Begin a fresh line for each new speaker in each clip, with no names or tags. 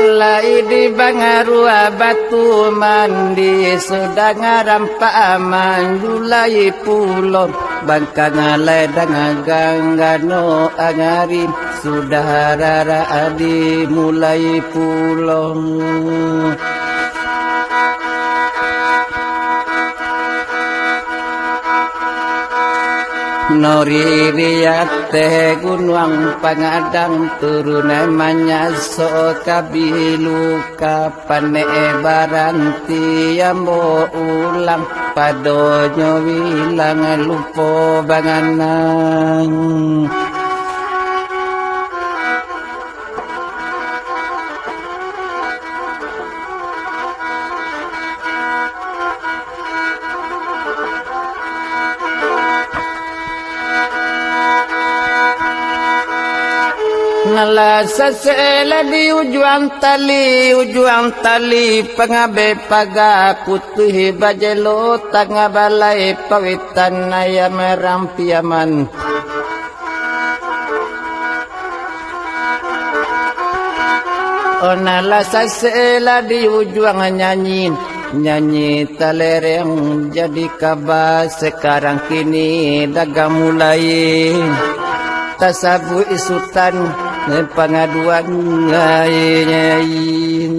Nalai di bangarua batu mandi sudah ngarampak aman julai pulau bangka ngalai dengan ganggano angari sudah rara adi mulai pulau. Nori riyate gunung pangadang turunai manyaso kabilu kapane baranti ambo ulang padonyo wilang lupo banganang. Nala sasela di ujuan tali pengabe paga putih bajelo tanga balai pawitan ayam rampiaman. Nala sasela di ujuan nyanyi talereng jadi kabar sekarang kini dagang mulai tasabu isutan pengaduan ngayin.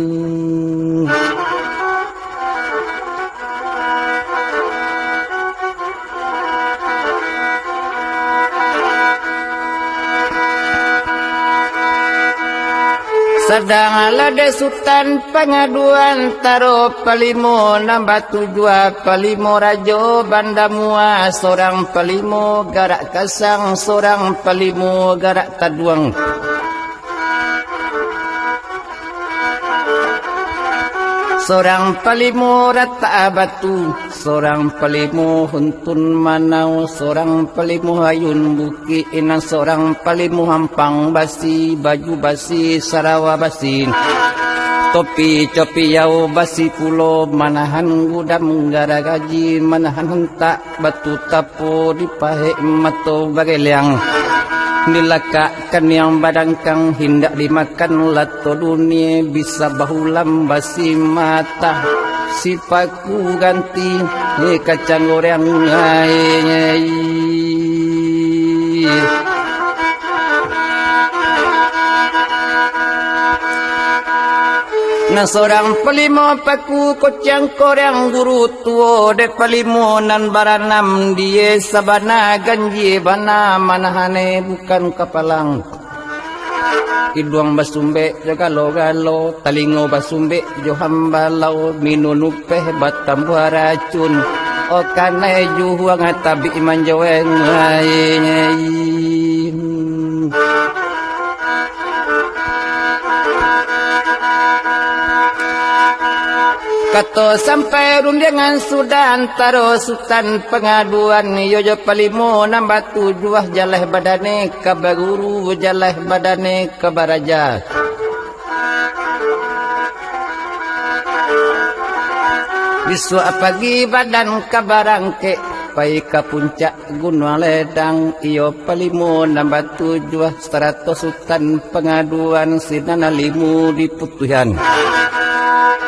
Sedang lade sultan pengaduan taro palimo nambah tujuh palimo rajo bandamua seorang palimo garak kasang seorang palimo garak taduang. Seorang palimo rata batu, seorang palimo huntun manau, seorang palimo hayun buki inang, seorang palimo hampang basi, baju basi, sarawa basi, topi copi yau basi pulo, manahan gudam gara gaji, manahan hentak batu tapo dipahe mato bagai liang. Nilakakan yang badan kang hindak dimakan lato dunia bisa bahulam basi mata sipaku ganti kacang goreng ngai. Na seorang pelimo paku kocang korang guru tuo dek pelimo nan baranam die sabana ganji bana manahane bukan kapalang. Iduang basumbe galo talingo basumbe johambalau minunupeh batam racun o kanai juhuang tabi manjaweng ngai. Kato sampai rundengan sudah antara sultan pengaduan yoyo palimo nambah tujuh jalah badane kabaguru jalah badane kabaraja. Biswa pagi badan kabarangke pai ka puncak gunung ledang iyo palimo nambah tujuh 100 sultan pengaduan sinana limu di putuhan.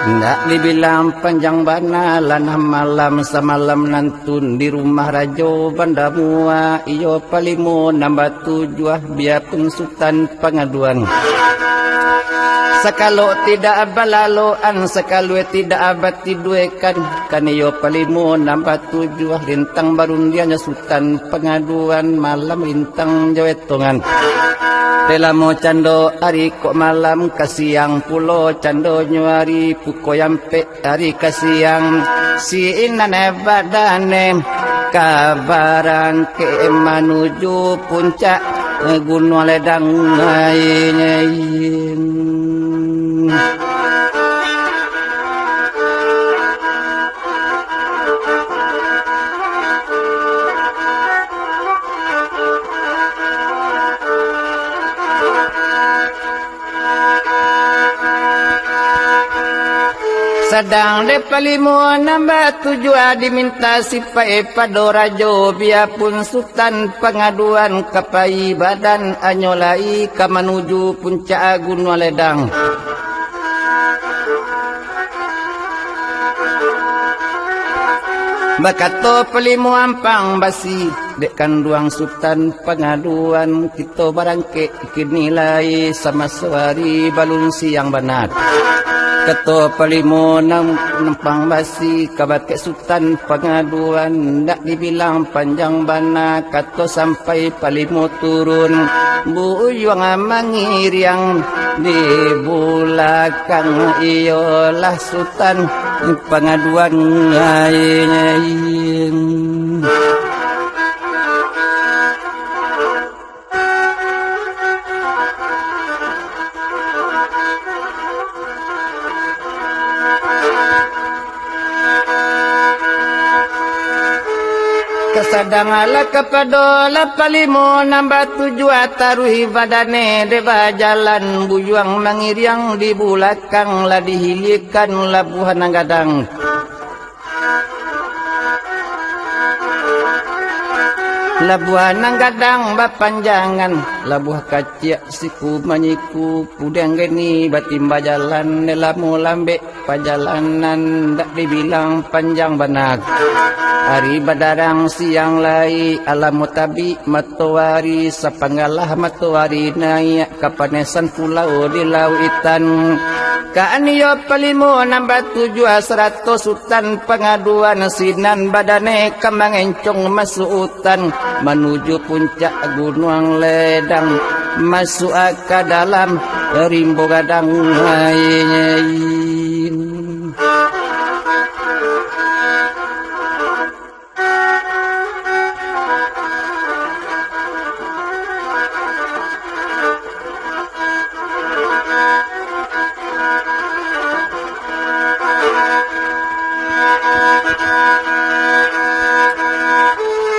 Ndak dibilang panjang bana lanah malam samalam nantun di rumah rajo bandamua iyo palimo nambah tujuh biarpun sultan pengaduan. Sekalo tidak balaloan sekalo tidak abati duekan kan iyo palimo nambah tujuh rintang barundianya sultan pengaduan malam rintang jawetongan. Telamo cando ari kok malam kasiang pulo cando nyuari puko yampe ari kasiang si inane badane kabaran ke manuju puncak gunung ledang ngayin. Sedang de palimo nambah tujuh diminta sipai padorajo biarpun sultan pengaduan kapai badan anyolai ke menuju puncak gunung ledang. Bakato pelimu ampang basi dek kanduang sultan pengaduan kita barangke kinilai sama suari balun siang banat. Ketua pelimu nampang basi kabake sultan pengaduan ndak dibilang panjang bana kato sampai pelimu turun buyuang mangiriang di bulakang iyalah sultan pengaduan ngayin. Kesadangala kepadola palimu nambah tujuh taruhi badane deba jalan buyuang mangiriang di bulakang lah dihilikan labuhan gadang. Labuhan gadang bapanjangan labuh kacik siku manyiku pudeng geni batimba jalan nelamu lambe pajalanan dak dibilang panjang banak. Hari badarang siang lai alam mutabi matuari sapanggalah matuari naik kapanesan pulau di lautan. Kaaniyo palimu nambah 700 sultan pengaduan sinan badane kembang encong masuutan menuju puncak gunung ledang masuk ke dalam rimbo gadang lain.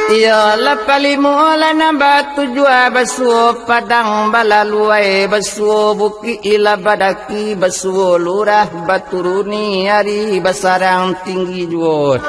Ya la palimu la nambah 7 basuh padang balaluai basuh buki ila badaki basuh lurah baturuni hari basarang tinggi juot.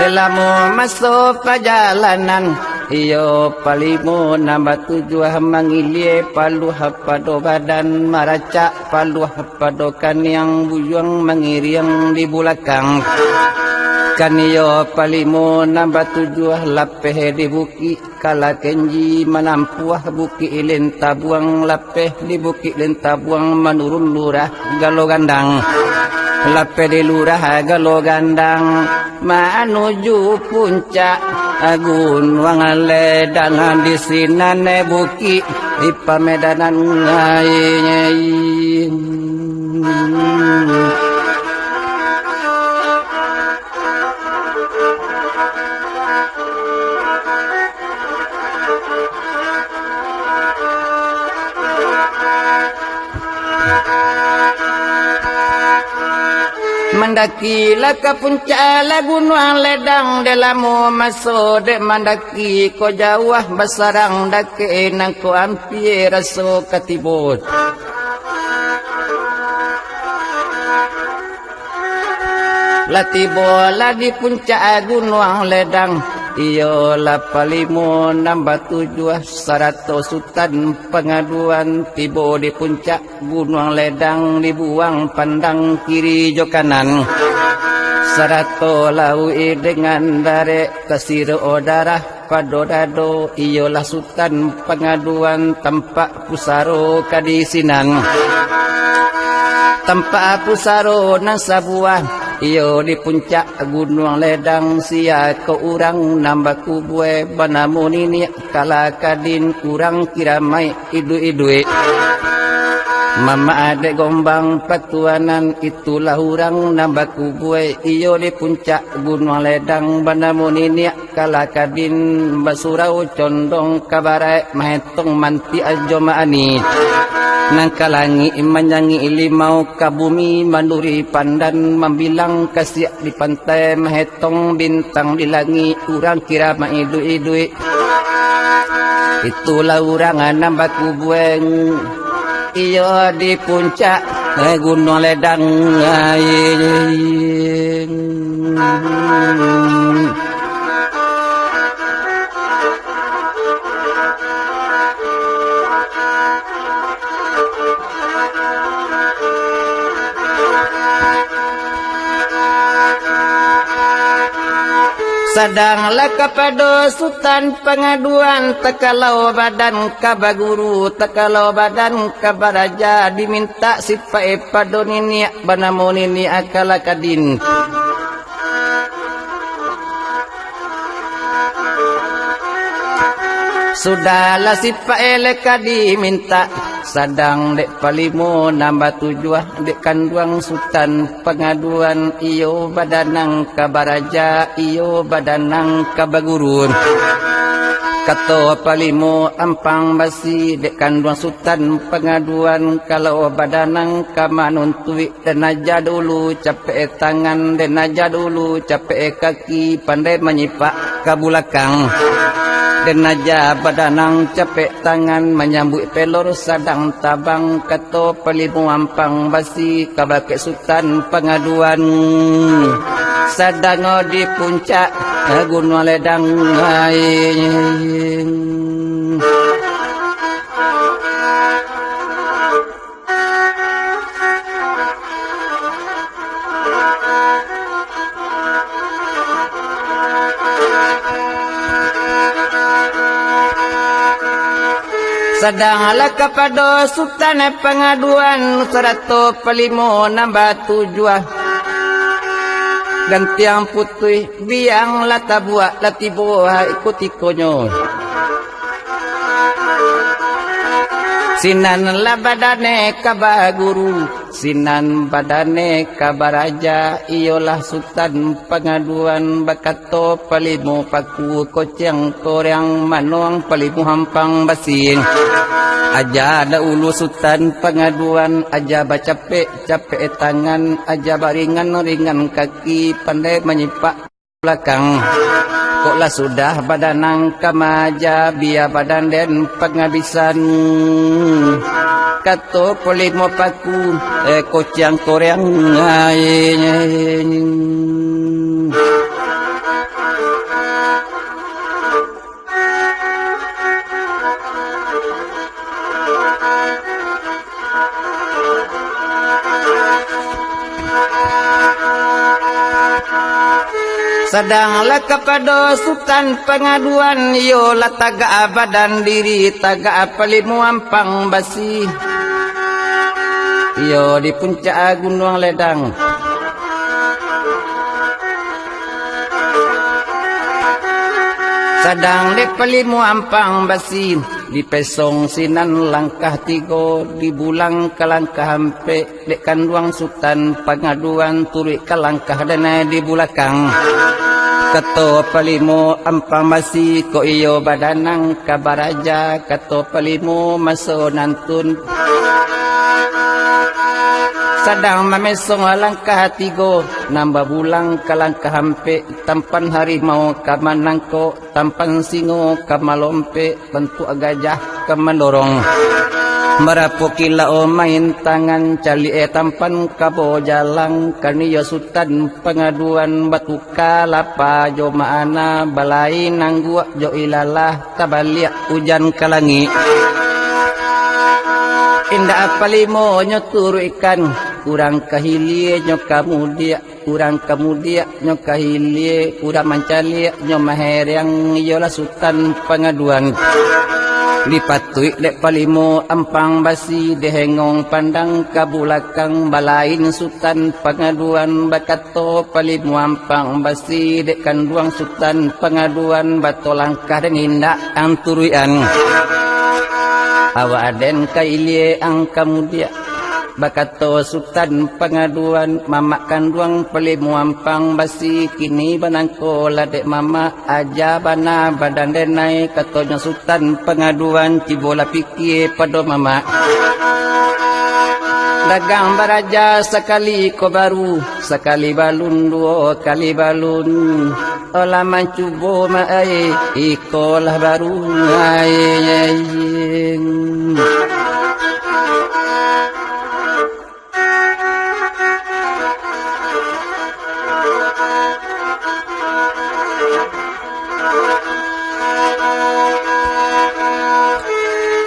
Delamu masuk perjalanan iyo palimu nambah 7 mangilie palu hapado badan maraca palu hapado kaniang buyuang mangiriang di bulakang. Kaniyo palimu nambah 7 lapeh di buki kala kenji manampuah buki ilin tabuang lapeh di buki ilin tabuang menurun lurah galo gandang. Lapeh di lurah galo gandang manuju puncak gunung ledang di sinane buki di pamedanan ngayin. Mendaki laka puncak gunung ledang delamu masuk dek mendaki ko jauh basarang dake nang ko ampir raso katibut. Latibo la di puncak gunung ledang iyo la palimu nambah 7 100 sultan pengaduan tibo di puncak gunung ledang dibuang pandang kiri jo kanan 100 laui dengan dare kesiro darah padodado iyo la sultan pengaduan tempat pusaro kadisinan tempat pusaro nang sabuah. Iyo di puncak gunung ledang sia ke urang nambah kubue banamun ini kala kadin kurang kiramai idu-idui. Mama adek gombang patuanan itulah urang nambah kubue iyo di puncak gunung ledang banamun ini kala kadin basurau condong kabarai mahetong manti ajo maani. Nangkalangi manyangi limau kabumi manduri pandan membilang kasiak di pantai mahetong bintang di langit urang kira maidu-idui. Itulah urangan nambah kubueng iyo di puncak gunung ledang Sadanglah kepada Sultan pengaduan tekalau badan kabaguru tekalau badan kabaraja diminta sipai pada nini banamu nini akala kadin. Sudahlah sipai leka diminta sadang dek palimo nambah tujuh dek kanduang Sultan pengaduan iyo badanang kabaraja iyo badanang kabagurun kato palimo ampang basi dek kanduang Sultan pengaduan kalau badanang kamanuntui dan aja dulu capek tangan dan aja dulu capek kaki pandai menyipak kabulakang dan aja badanang capek tangan menyambut pelor sadang tabang kato pelimu ampang basi kabake Sultan pengaduan sadang di puncak gunung ledang Sadanglah kepada Sultan pengaduan 105 nambah 7 gantiang putih biang lata buat latibo ikuti konyo sinan la badane kabaguru sinan badane kabaraja iyolah Sultan pengaduan bakato palimu paku kocang koreang manuang palimu hampang basing aja ada ulu Sultan pengaduan aja capek capek tangan aja baringan ringan kaki pandai menyipak belakang koklah sudah badanang kamaja biar badan dan penghabisan kato polimo paku kocang koreang Sadanglah kepada Sultan pengaduan yolah taga badan diri taga pelimu ampang basi yo di puncak gunung ledang sadang di pelimu ampang basi di pesong sinan langkah 3 di bulang ke langkah hampe dek kanduang Sultan pengaduan turut ke langkah dan di bulakang kato palimo ampang basi ko iyo badanang kabaraja kato palimo maso nantun sadang mamesong langkah 3 nambah bulang ke langkah hampe tampan harimau kamanangko tampan singo kamalompe bentuk gajah kamandorong merapukila o main tangan cali tampan kabo jalang kaniyo Sultan pengaduan batu kalapa jo maana balai nanggua jo ilalah tabaliak hujan kalangi indah apalimo nyo turu ikan kurang kahilie nyo kamudia nyo kahilie kurang mancali nyo maherang yola Sultan pengaduan lipatui lek palimo ampang basi dehengong pandang kabulakang balain Sultan pengaduan bakato palimo ampang basi dek kanduang Sultan pengaduan bato langkah dan indak ang turuian awa aden kailie ang kamudia bakato Sultan pengaduan mama kanduang pelimu ampang basi kini banangko ladek mama aja bana badan denai katonya Sultan pengaduan cibola pikir pada mama dagang baraja sekali ko baru sekali balun 2 kali balun olah mancubo maai ikolah baru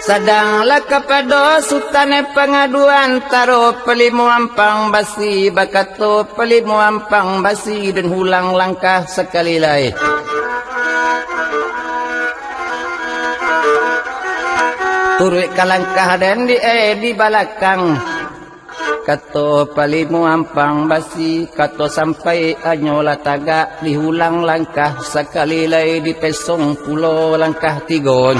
Sadanglah kepada sultan pengaduan taro pelimu ampang basi bakato pelimu ampang basi dan hulang langkah sekali lagi. Turut kalangkah dan di balakang kato palimu ampang basi kato sampai anyola tagak dihulang langkah sekali lagi di pesong pulau langkah tigon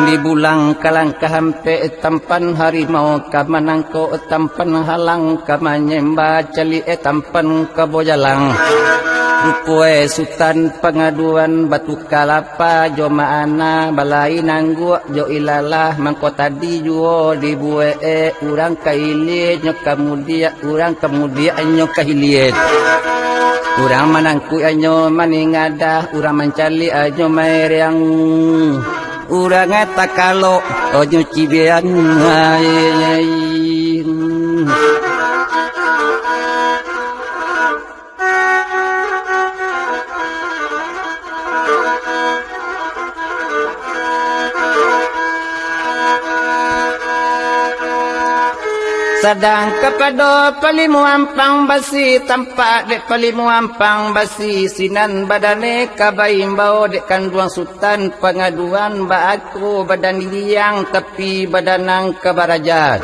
di bulang kalangkah hampe tampan harimau kamanangko tampan halang kamanyemba cali tampan kabojalang Rupue sultan pengaduan batu kalapa jo maana balai nanggu jo ilalah mangko tadi juo dibue urang kailiet nyo kemudian urang kemudian nyo kahiliet urang manangku anyo maningada urang mencali anyo mairiang urang takalo onyo cibian Sadang kepada palimu ampang basi tampak dek palimu ampang basi sinan badane kabaimbau dek kanduang sultan pengaduan ba aku badan liang tapi badanang kebarajat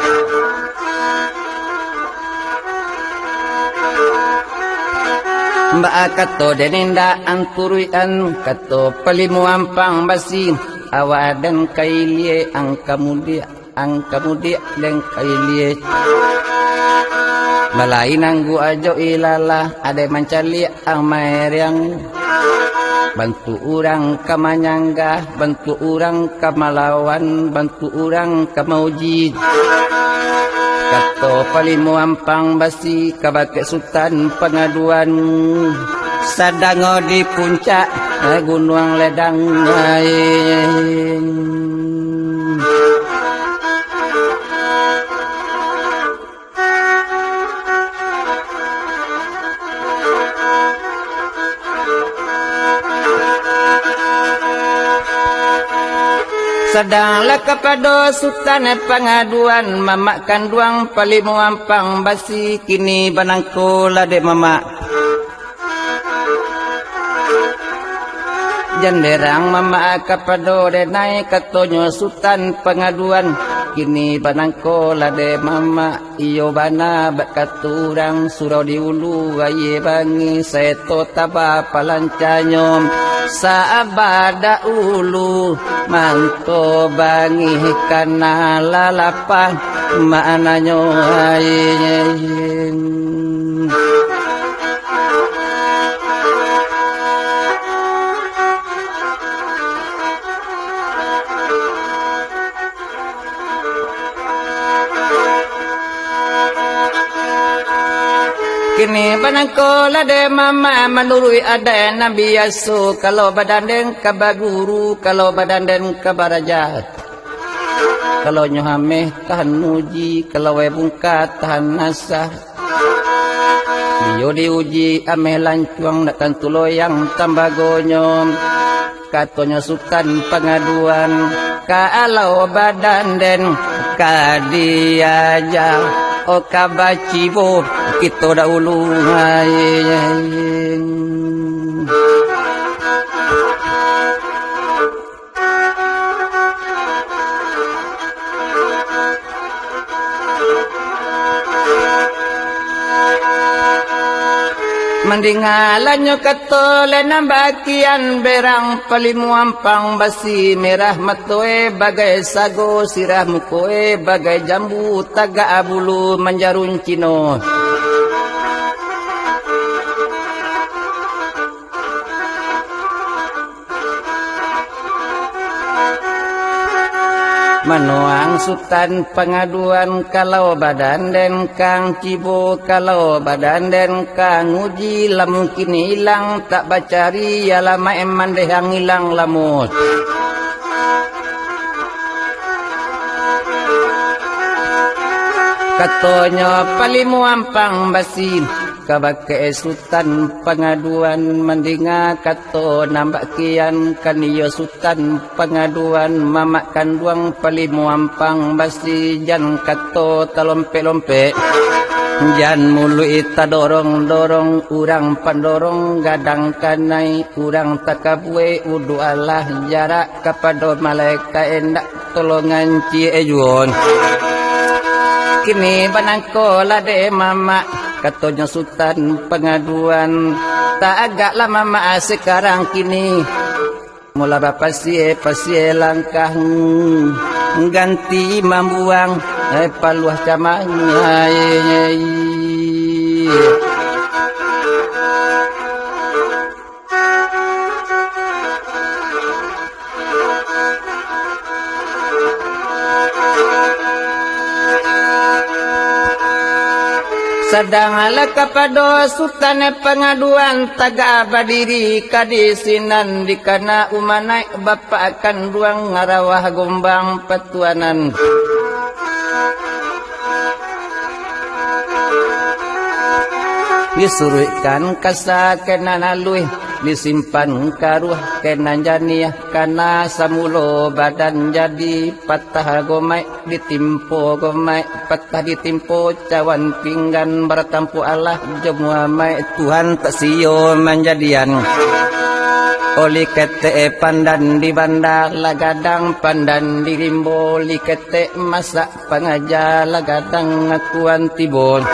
Mbak kato deninda anturian kato palimu ampang basi awadan kailie ang kemudian dan kailie balai nanggu ajo ilalah ada mencali ang maeriang bantu orang kamanyangga bantu orang kamalawan bantu orang kamauji kato palimu ampang basi kabake sultan pengaduan sadango di puncak gunung ledang Sadanglah kepada sultan pengaduan mamak kanduang palimu ampang basi kini banangko lade mamak janderang mamak kepada denai katonyo sultan pengaduan kini banangko lade mamak iyo bana bakaturang surau diulu aye bangi seto taba palancanyom saabada ulu manto bangi kana lalapang maananyo ayin Kini banangko lade mama menurui ada Nabi Yasu kalau badan den kabaguru kalau badan den kabarajat kalau nyohame tahan muji kalau webungka tahan nasah Dio diuji ame lancuang datang tuloyang tambagonyo katonyo sultan pengaduan kalau badan den kadiaja o kabacibo kita dahulu mendingalanyo katole nambakian berang palimu ampang basi merah matoe bagai sago sirah mukoe bagai jambu taga abulu manjarun cino Manuang sultan pengaduan kalau badan den kang cibo kalau badan den kang uji lamun kini hilang tak bacari ya lama eman deh yang hilang lamut katonyo palimu ampang basi kabake Sultan pengaduan mendinga kato nambak kian kaniyo Sultan pengaduan mamak kanduang palimu ampang basi jan kato talompe-lompe jan mulu ita dorong-dorong urang pandorong gadang kanai urang takabue udu Allah jarak kepada malaikat endak tolongan ciejun kini banangko lade mama katonya Sultan pengaduan tak agak lama mama sekarang kini mula pasie langkah ganti mambuang paluah camanya sedang ala kepada Sultan pengaduan taga berdiri kadisinan dikana umanai bapa akan ruang ngarawah gombang petuanan disuruhkan kasa kena nalui disimpan karuh kena janiah kana samulo badan jadi patah gomai ditimpo gomai patah ditimpo cawan pinggan bertampu Allah jemua mai Tuhan tak sio menjadian oli kete pandan di bandar lagadang pandan di rimbo li kete masak pengaja lagadang akuan tibon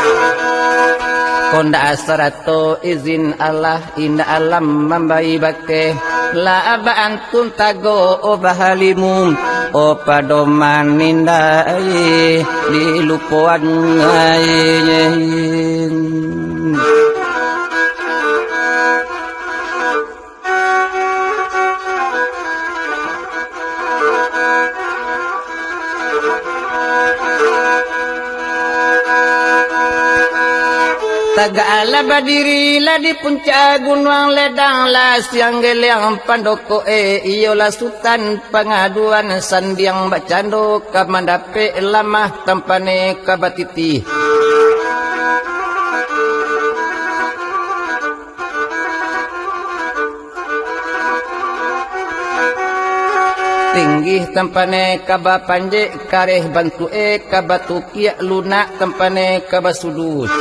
konda asarato izin Allah inda alam mambai bakke la aba antun tago o bahalimum o padoman ninda di lupuan Tagala berdiri lah di puncak gunung ledang lah siang geliang pandoko iyolah Sultan pengaduan sandiang bacando kamandape lamah tampane kabatiti tinggi tampane kaba panje kareh bantu kabatu kia lunak tampane kabasudut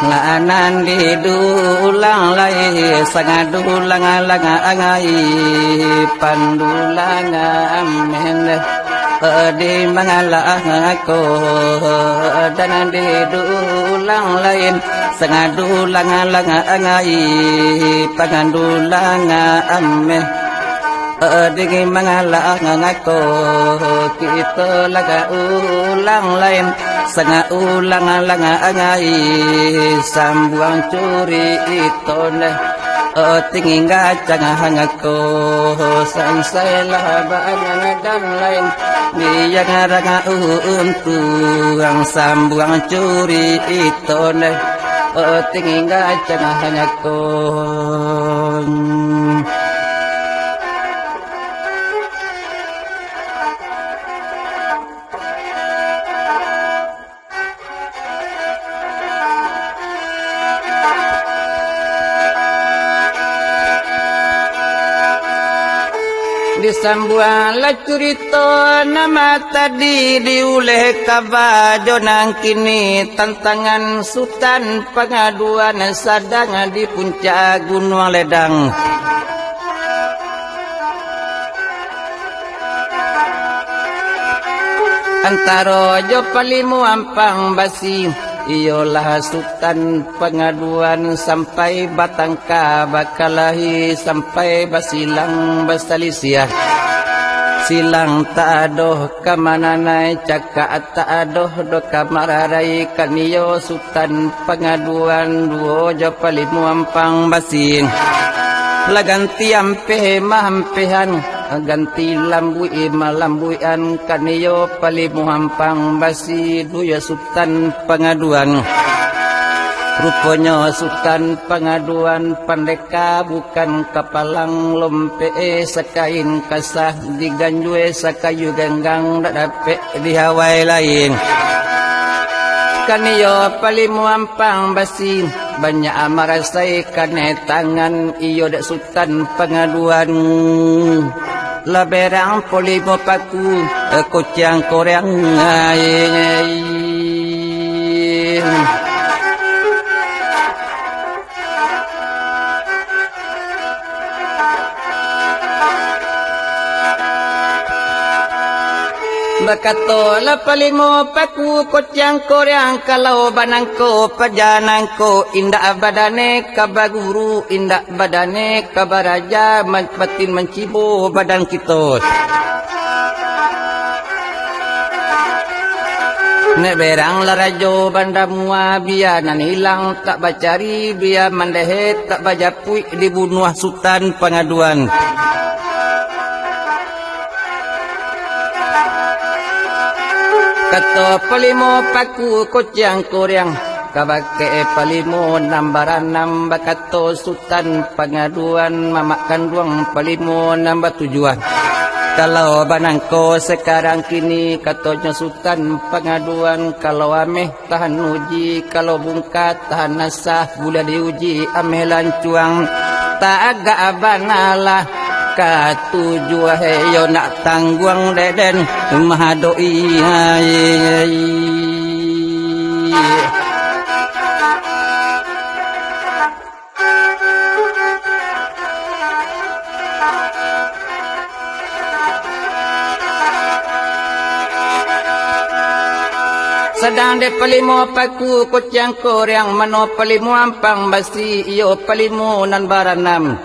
Lanan di dulang lai sangadulang langa angai pandulang amen di mangalah aku dan di dulang lain sangadulang langa angai pangandulang amen di mangalah aku kita laga ulang lain sanga ulang langa angai sambuang curi itone tinggi ngacang hangako sansailah bangang dan lain dia ngarang untung sambuang curi itone tinggi ngacang hangako Disambuang curito nama tadi diuleh kabajo nang kini tantangan Sultan pengaduan sadang di puncak gunung ledang antara jo palimu ampang basi iyolah sultan pengaduan sampai batangka bakalahi sampai basilang basalisia silang tak adoh kamana nai cakak tak adoh do kamararai kaniyo sultan pengaduan duo jo palimu ampang basi laganti ampe mahampehan ganti lambui malambuian kaniyo palimu hampang basi duya sultan pengaduan rupanya sultan pengaduan pandeka bukan kapalang lompe sakain kasah diganjue sakayu genggang dak dape di Hawaii lain kaniyo palimu hampang basi banyak amarasai kane tangan iyo dak sultan pengaduan laberang polimo paku kucang korang bakato la palimo paku kucang korang kalau banangko pajanangko indah badane kabaguru indah badane kabaraja batin mencibo badan kita nek berang larajo banda mua biar nan hilang tak bacari biar mandehet tak bajapui dibunuh sultan pengaduan kato palimo paku kucang korang kabake palimo nambaran namba kato sultan pengaduan mamakan duang palimo namba tujuan kalau banangko sekarang kini katonya sultan pengaduan kalau ameh tahan uji kalau bungkat tahan nasah gula diuji ameh lancuang tak agak abanalah katujuh heyo nak tangguang deden mahadoi sedang de palimo paku kucang korang mano palimo ampang basi iyo palimo nan baranam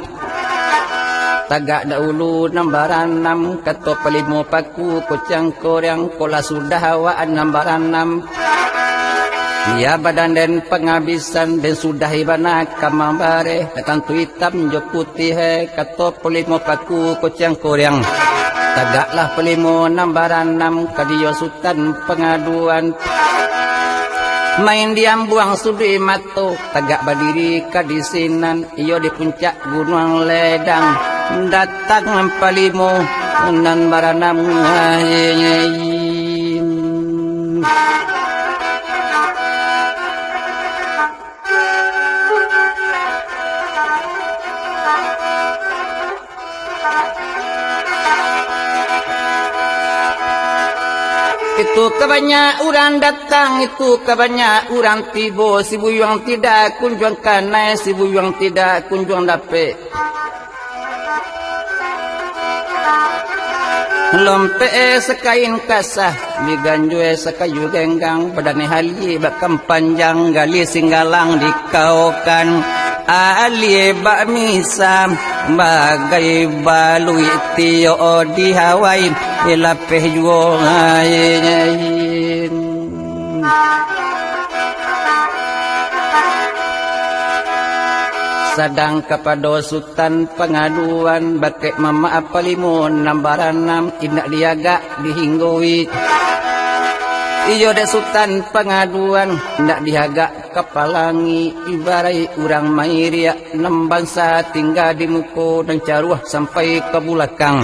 tagak dahulu nambaran 6 kato palimo paku kucang korang kola sudah hawaan nambaran 6 ya badan dan penghabisan dan sudah ibana kamambare tentu hitam jo putih kato palimo paku kucang korang tagaklah palimo nambaran 6 kadiyo sultan pengaduan main diam buang sudi mato tagak berdiri kadisinan iyo di puncak gunung ledang datang palimo nan baranam itu kebanyak orang datang itu kebanyak orang tibo si buyang tidak kunjung kanai si buyang tidak kunjung dapet lompe sekain kasah diganjue sekayu genggang badane hali bakam panjang gali singgalang dikaukan ali bak misam bagai balui tio di Hawaii ilapeh juo sadang kepada sultan pengaduan bakek mama apalimun nambaran 6 indak diaga dihinggui iyo de sultan pengaduan indak diaga kepalangi ibarai urang mairia 6 bangsa tinggal di muko dan caruah sampai ke bulakang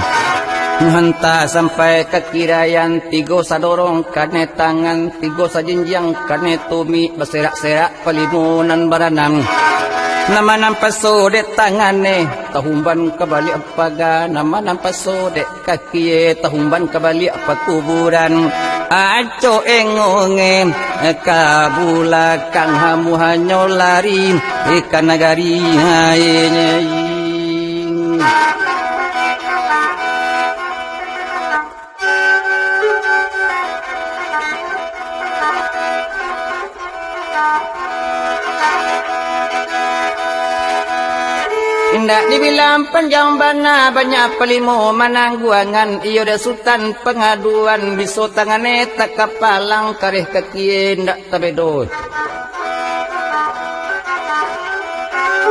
hanta sampai ke kirayan 3 sadorong kane tangan 3 sajinjang kane tumi berserak-serak palimunan baranam nama nampak sodek tangane tahumban kembali apaga nama nampak sodek kaki tahumban kembali apa kuburan aco engonge kabulakang hamu hanyo lari ikan nagari Ndak dibilang panjang bana banyak pelimo manangguangan iyo da sultan pengaduan biso tangane tak kapalang kareh kaki ndak tabedo.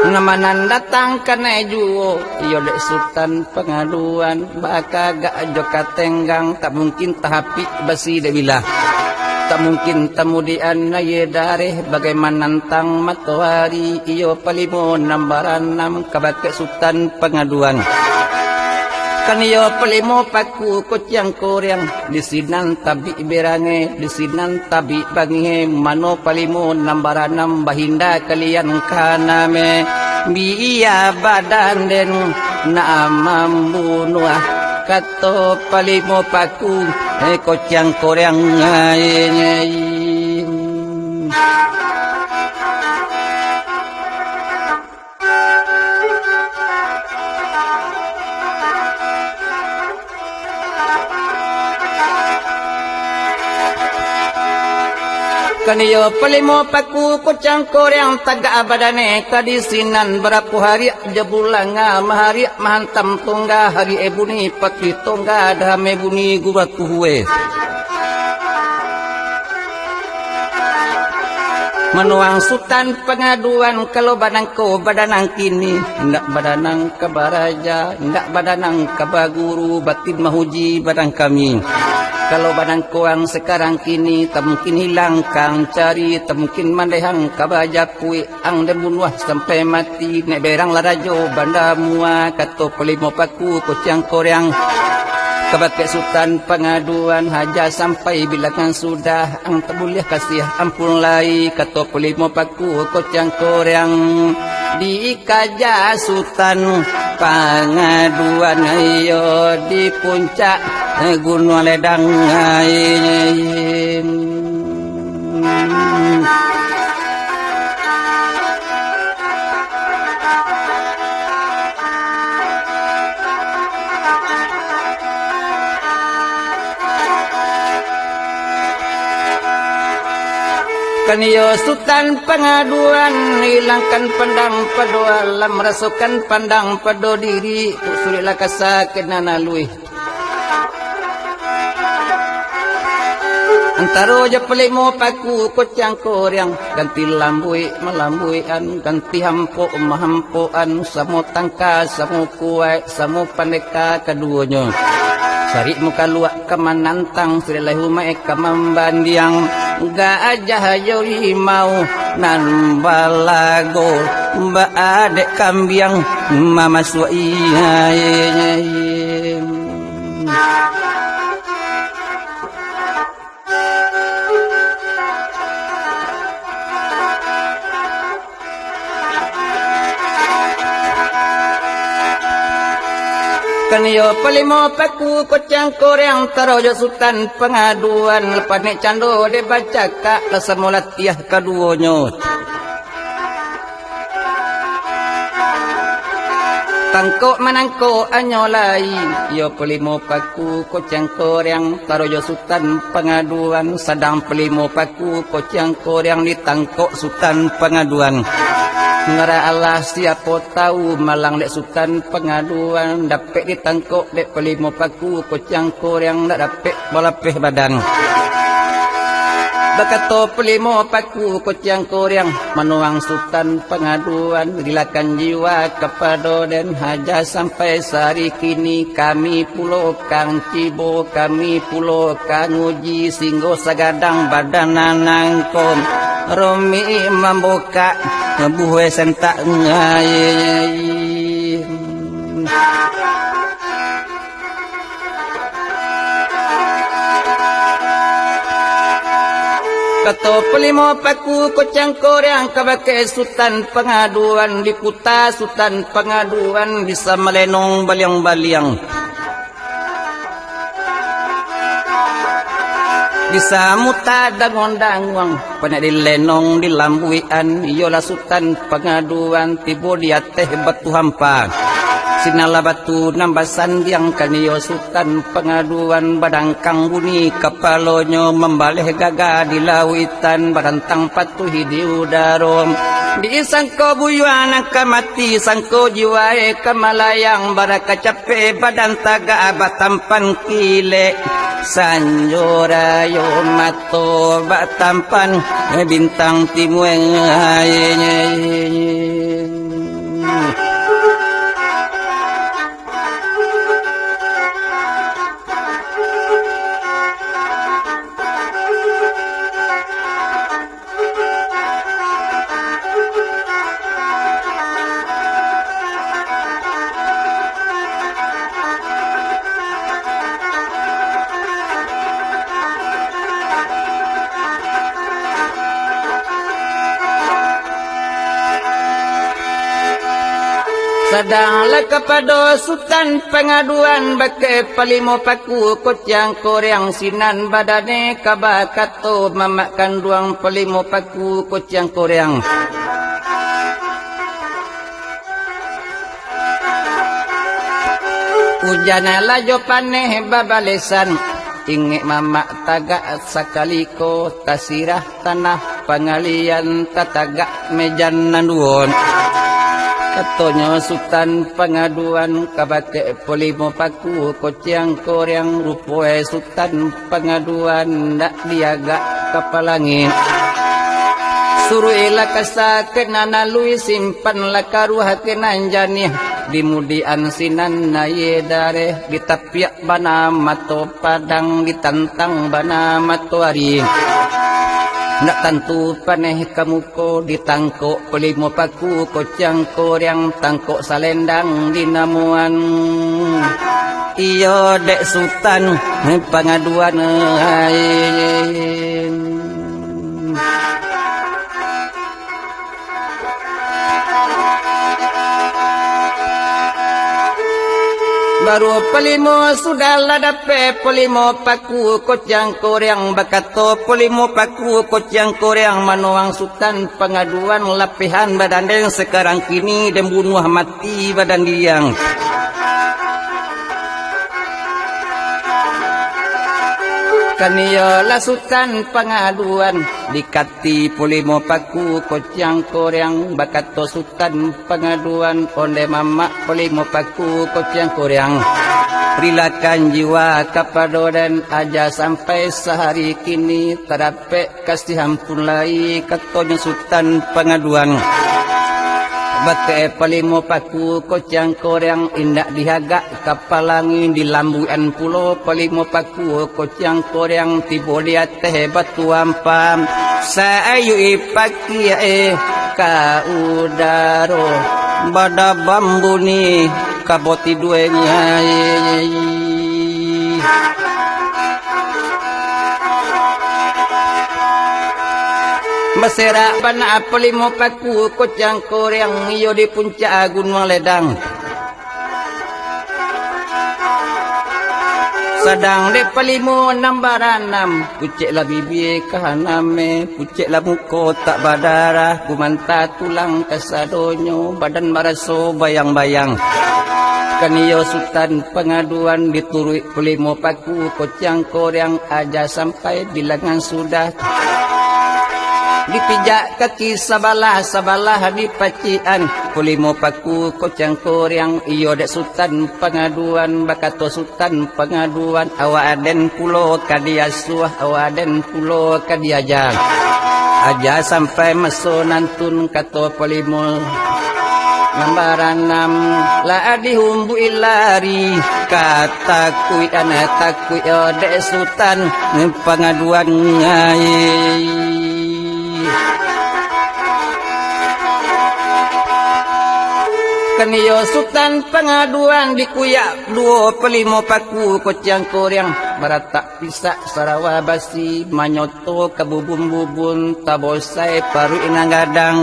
Ngamanan datang kena juo iyo da sultan pengaduan baka gak ajo katenggang tak mungkin tahapi basi da bilah. Tak mungkin temudian ye dareh bagaimana nantang matahari iyo palimo nambaran nam kabake sultan pengaduan. Kan iyo palimo paku kucang koryang disinan tabi berange disinan tabi bangihe mano palimo nambaran nam bahinda kalian kaname biya badan den naamam bunuah kato palimo paku kocang koryang ngai. Kaniyo palimo paku kocang koryang taga badane kadisinan berapu hari jebulanga mahari mahantam tungga hari ebuni pati tungga dame buni gurat kuwe. Menuang sultan pengaduan kalau badanko badanang kini ndak badanang kabaraja ndak badanang kabaguru batin mahuji badang kami. Kalau badan koang sekarang kini tak mungkin hilang kang cari tak mungkin mandehang kabajak kui ang debunuah sampai mati nek berang larajo banda mua kato pelimo paku kocang koryang kabake sultan pengaduan haja sampai bilangan sudah ang tabuliah kasih ampun lai kato pelimo paku kocang koryang di kaja sultan pengaduan ayo di puncak Gunung Ledang Kaniyo sultan pengaduan hilangkan pandang pado alam rasukan pandang pado diri usurilah kasakin nanalui antaro ja pelimo paku kocang koryang ganti lambui melambuian ganti hampo mahampoan samo tangka samo kuai samo pandeka keduanya sari muka luak kemanantang silai humai kemambandiang ga aja yori mau nan balago mba adek kambiang mama suai Kaniyo palimo paku kocang koryang tarojo sultan pengaduan lepas nek cando de baca kak lasamulat tiah kaduonyo tangko manangko anyolai yo palimo paku kocang koryang tarojo sultan pengaduan sadang palimo paku kocang koryang ditangko sultan pengaduan ngara Allah siapa tahu malang dek sultan pengaduan dapet ditangkok dek pelimo paku kocang koryang nak dapet balapeh badan bakato pelimo paku kocang koryang menuang sultan pengaduan dilakan jiwa kepada dan haja sampai sehari kini kami pulau kang cibo kami pulau kang uji singgo sagadang badanan nangkom Romi membuka buhe sentak ngai kato pelimo paku kocang koryang kabake sultan pengaduan di puta sultan pengaduan bisa melenong baliang-baliang bisa muta dangon-dangon pada dilenong dilambuian iyola sultan pengaduan tibo di ateh batu hampa sinala batu nambasan yang kaniyo sultan pengaduan badang kang buni kapalonyo membaleh gagah di lawitan barantang patuhi di udaro di sangko buyuan kamati sangko jiwae kamalayang baraka cape badan taga batampan kile sanjora yo mato batampan bintang timueng sadanglah kepada sultan pengaduan bake palimo paku kocang koreang sinan badane kabakato mamakan duang palimo paku kocang koreang ujana lajo paneh babalesan ingek mamak tagak sakaliko tasirah tanah pangalian tatagak mejan nanduon katonyo sultan pengaduan kabate polimo paku kociang koreang rupoe sultan pengaduan dak diaga kapalangin suruh ila kasakenana lui simpan lakaruh kenanjani dimudian sinan naye dare ditapiak bana mato padang ditantang bana mato ari nak tentu paneh kamuko ditangkok pelimo paku kocang koreang tangkok salendang dinamuan iyo dek sultan pengaduan baru pelimo sudah ladape pelimo paku kocang koreang bakato pelimo paku kocang koreang manuang sultan pengaduan lapihan badan den sekarang kini dan bunuh mati badan diang kaniyo la sultan pengaduan dikati pelimo paku kocang koreang bakato sultan pengaduan onde mama pelimo paku kocang koreang rilakan jiwa kapadodan aja sampai sehari kini terape kasih ampun lai katonyo sultan pengaduan bate palimo paku kocang koreang indak dihagak kapalangin di lambuan pulau palimo paku kocang koreang tibo dia teh batu ampam sayu ipaki ka udaro bada bambu ni kaboti duenya Masera bana pelimo paku kocang koreang iyo di puncak gunung ledang sadang de pelimo nambaranam pucek la bibi kahaname pucek la muko tak badara kumanta tulang kasadonyo badan maraso bayang-bayang kaniyo sultan pengaduan diturui pelimo paku kocang koreang aja sampai bilangan sudah dipijak kaki sabalah dipacian kulimo paku kocang koreang iyo dek sultan pengaduan bakato sultan pengaduan awaden pulau kadiasuah awaden pulau kadiajang aja sampai mesonantun kato pelimo nambaranam la dihumbu ilari kata kui anak takui dek sultan pengaduan ngai kaniyo sultan pengaduan dikuyak duo pelimo paku kocang koreang baratak pisak sarawa basi manyoto kabubun-bubun tabosai paru inang gadang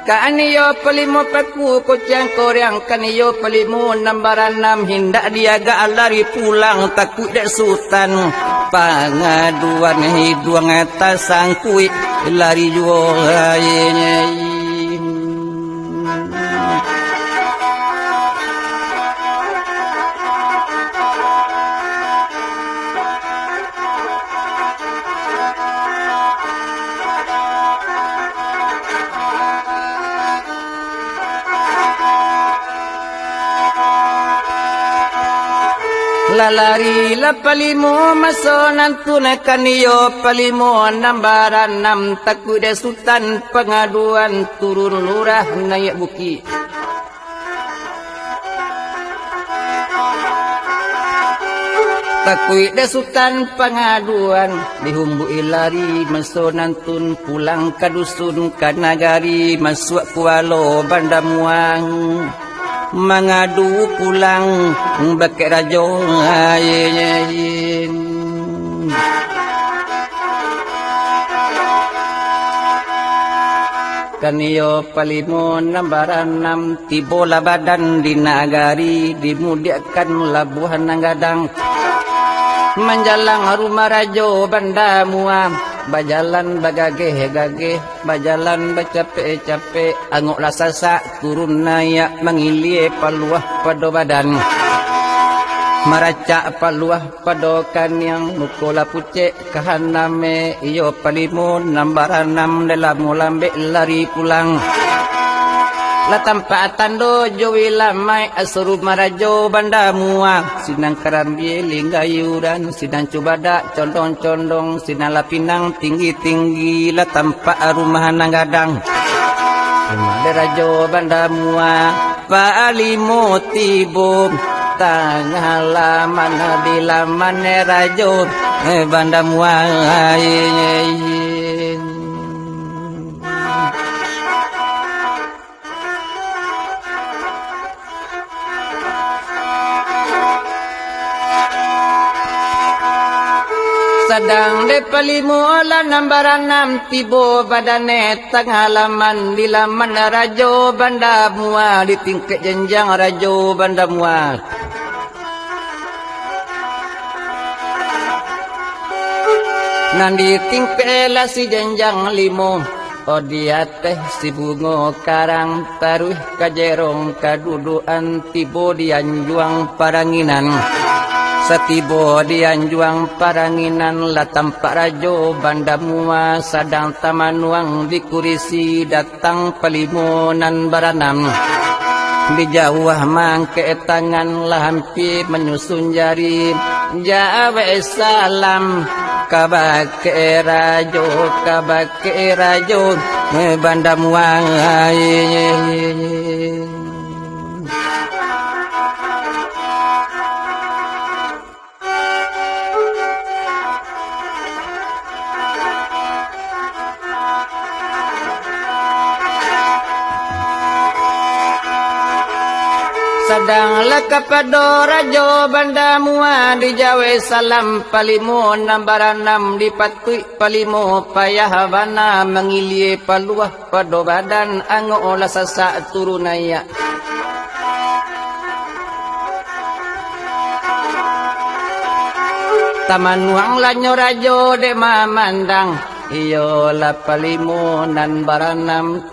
kaniyo pelimo paku kocang koreang kaniyo pelimo nambaranam hindak diaga alari pulang takut dek sultan pengaduan hiduang atas sangkui lari juo lalari la palimo masonan tunakan iyo palimo nambaran nam takude sultan pengaduan turun lurah naik buki takui desutan pengaduan dihumbu ilari masonan tun pulang ke dusun ke nagari masuk kualo bandamuang mengadu pulang bakek rajo ayin kaniyo palimo nambaran nam tibola badan di nagari dimudiakan labuhan nanggadang menjalang rumah rajo banda muam bajalan bagageh-gageh bajalan bacape-cape angok lasasa turun nayak mengilie paluah pada badan maracak paluah padokan yang mukola pucek kahaname iyo palimo nambaran nam dalam lambe lari pulang la tampatan do jowi lamai asuru marajo banda muang sinang karambi linggayuran sinang cubada condong-condong sinang lapinang tinggi-tinggi la tampak rumah nanggadang rumah derajo banda muang palimo tibo tangah laman di laman rajo banda muang sadang de palimo la nambaran nam tibo badane tengah laman di laman rajo banda mua di tingkat jenjang rajo banda mua nan di tingkat la si jenjang limo odiateh si bungo karang taruh kajerong kaduduan tibo dianjuang paranginan satibo dianjuang paranginan la tampak rajo banda mua sadang tamanuang di kurisi datang palimonan baranam di jauh mangke tangan lah hampir menyusun jari jawa salam kabake rajo banda mua sadang lakapado rajo banda mua di jawa salam palimo nambaran nam di patui palimo payah bana mengilie paluah pado badan ango olah sasa turunaya taman wang lanyo rajo de mamandang iyo la palimo nan baranam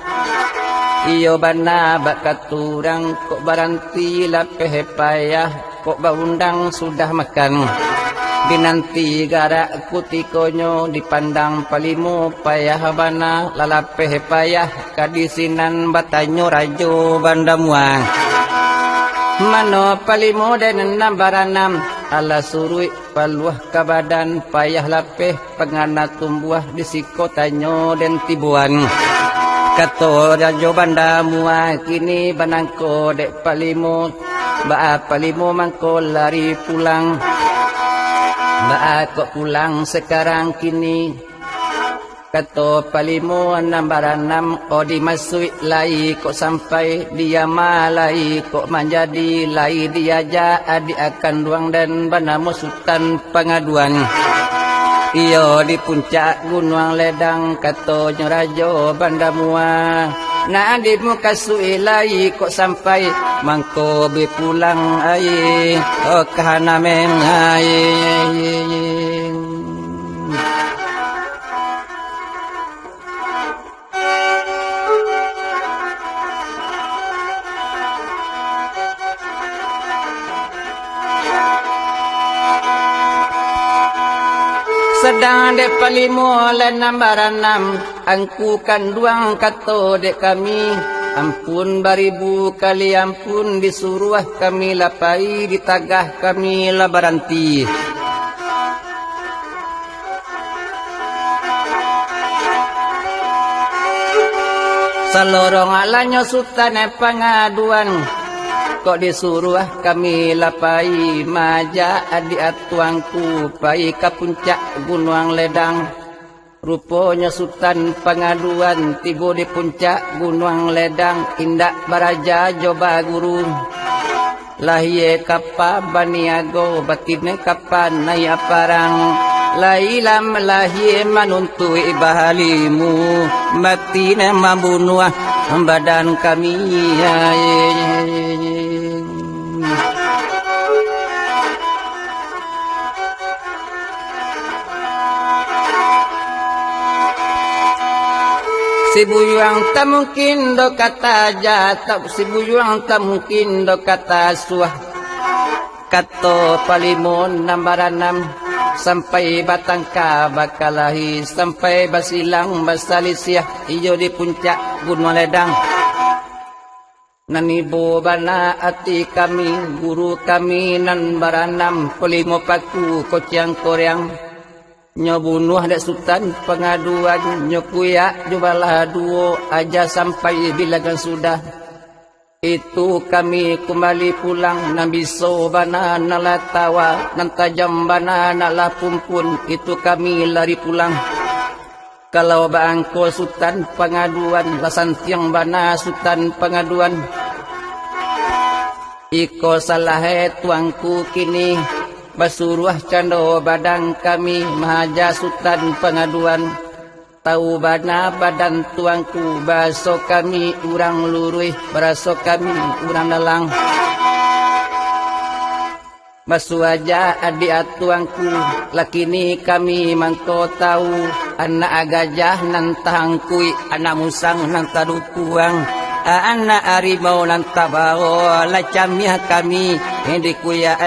iyo bana bakaturang kok baranti lapeh payah kok baundang sudah makan binanti gara kutikonyo dipandang palimo payah bana lalapeh payah kadisinan batanyo rajo banda muang mano palimo dan nambaranam ala surui paluah kabadan payah lapeh pengana tumbuah disikotanyo dan tibuan kato rajo banda mua kini banangko dek palimo ba palimo mangko lari pulang ba kok pulang sekarang kini kato palimo nambaranam odi masui lai kok sampai dia malai kok menjadi lai dia ja adi akan duang dan banamo sultan pengaduan iyo di puncak gunung ledang kato rajo banda mua na di muka suilai kok sampai mangko be pulang ai oh kahana men ai sedang dek palimo lan nambaranam angku kanduang kato dek kami Ampun baribu kali ampun disuruh kami lapai ditagah kami labaranti. Salorong alanyo sultan pengaduan kok disuruh kami lapai maja adik atuangku pai ke puncak Gunung Ledang. Rupanya sultan pengaduan tiba di puncak Gunung Ledang indak baraja joba guru. Lahie kapa baniago batine kapan naya parang. Lailam lahie manuntui bahalimu matine membunuh badan kami. Si buyuang tak mungkin do kata jatap, si buyuang tak mungkin do kata suah. Kato palimon nambaranam sampai batangka bakalahi sampai basilang basalisiah ijo di puncak Gunung Ledang. Nanibo bana ati kami guru kami nan baranam pelimo paku kociang koreang. Nyobunuh ada sultan pengaduan nyokuya jubalah duo aja sampai bilangan sudah. Itu kami kembali pulang nambiso bana nalatawa nantajam bana nalapumpun itu kami lari pulang. Kalau bangko sultan pengaduan lasan tiang bana sultan pengaduan. Iko salah tuangku kini basuruah cando badang kami mahaja sultan pengaduan. Tahu bana badan tuangku baso kami urang lurui beraso kami urang dalang. Basu aja adik atuangku lakini kami mangko tahu anak agajah nan tahangkui anak musang nan tadukuang. Anak harimau nan tabao lacamnya kami yang dikuya